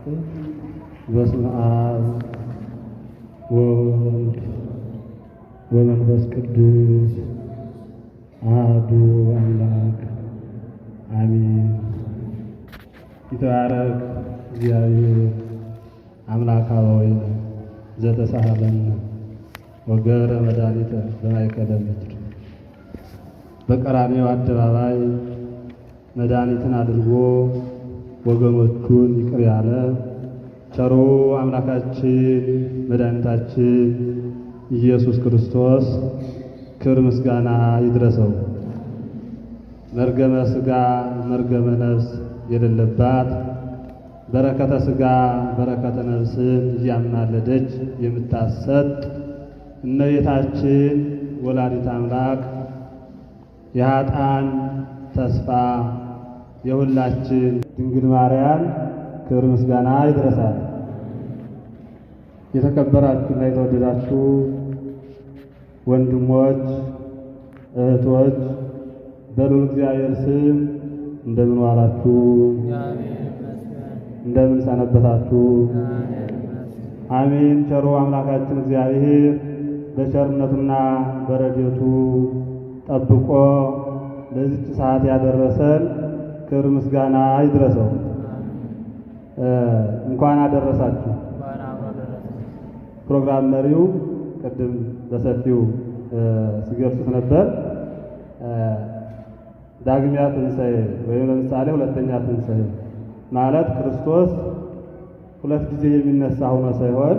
በስመ አብ ወወልድ ወመንፈስ ቅዱስ አሐዱ አምላክ አሜን። ይትባረክ እግዚአብሔር አምላከ አበዊነ ዘተሳሃለነ ወገብረ መድኃኒተ በማእከለ ምድር። በቀራንዮ አደባባይ መድኃኒትን አድርጎ ወገኖቹን ይቅር ያለ ቸሩ አምላካችን መድኃኒታችን ኢየሱስ ክርስቶስ ክብር ምስጋና ይድረሰው። መርገመ ሥጋ መርገመ ነፍስ የሌለባት በረከተ ሥጋ በረከተ ነፍስን እያማለደች የምታሰጥ እመቤታችን ወላዲተ አምላክ የኃጥአን ተስፋ የሁላችን ድንግል ማርያም ክብር ምስጋና ይድረሳል። የተከበራችሁና የተወደዳችሁ ወንድሞች እህቶች በልዑል እግዚአብሔር ስም እንደምን ዋላችሁ? እንደምን ሰነበታችሁ? አሜን። ቸሩ አምላካችን እግዚአብሔር በቸርነቱና በረድኤቱ ጠብቆ ለዚች ሰዓት ያደረሰን ክብር ምስጋና ይድረሰው። እንኳን አደረሳችሁ። ፕሮግራም መሪው ቅድም በሰፊው ሲገልጹት ነበር። ዳግሚያ ትንሣኤ ወይም ለምሳሌ ሁለተኛ ትንሣኤ ማለት ክርስቶስ ሁለት ጊዜ የሚነሳ ሆኖ ሳይሆን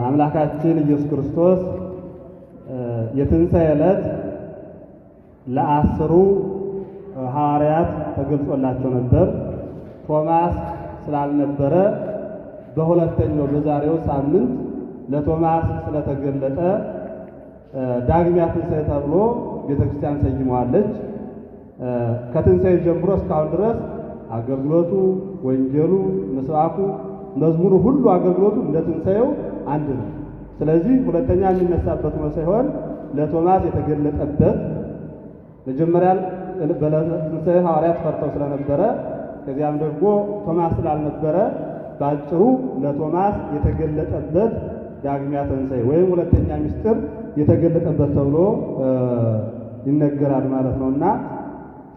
አምላካችን ኢየሱስ ክርስቶስ የትንሣኤ ዕለት ለአስሩ ሐዋርያት ተገልጾላቸው ነበር። ቶማስ ስላልነበረ በሁለተኛው በዛሬው ሳምንት ለቶማስ ስለተገለጠ ዳግሚያ ትንሣኤ ተብሎ ቤተክርስቲያን ሰይመዋለች። ከትንሣኤ ጀምሮ እስካሁን ድረስ አገልግሎቱ፣ ወንጌሉ፣ ምስባኩ፣ መዝሙሩ ሁሉ አገልግሎቱ እንደ ትንሣኤው አንድ ነው። ስለዚህ ሁለተኛ የሚነሳበት ነው ሳይሆን ለቶማስ የተገለጠበት መጀመሪያ በትንሣኤ ሐዋርያት ፈርተው ስለነበረ ከዚያም ደግሞ ቶማስ ስላልነበረ ባጭሩ ለቶማስ የተገለጠበት ዳግሚያ ትንሣኤ ወይም ሁለተኛ ምስጢር የተገለጠበት ተብሎ ይነገራል ማለት ነውና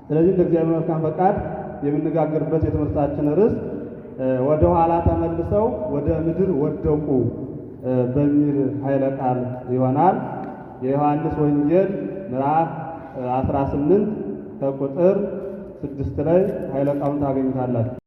ስለዚህ እንደ እግዚአብሔር መልካም ፈቃድ የምንነጋገርበት የትምህርታችን ርዕስ ወደ ኋላ ተመልሰው ወደ ምድር ወደቁ በሚል ኃይለ ቃል ይሆናል። የዮሐንስ ወንጌል ምዕራፍ 18 ከቁጥር 6 ላይ ኃይለ ቃሉን ታገኙታላችሁ።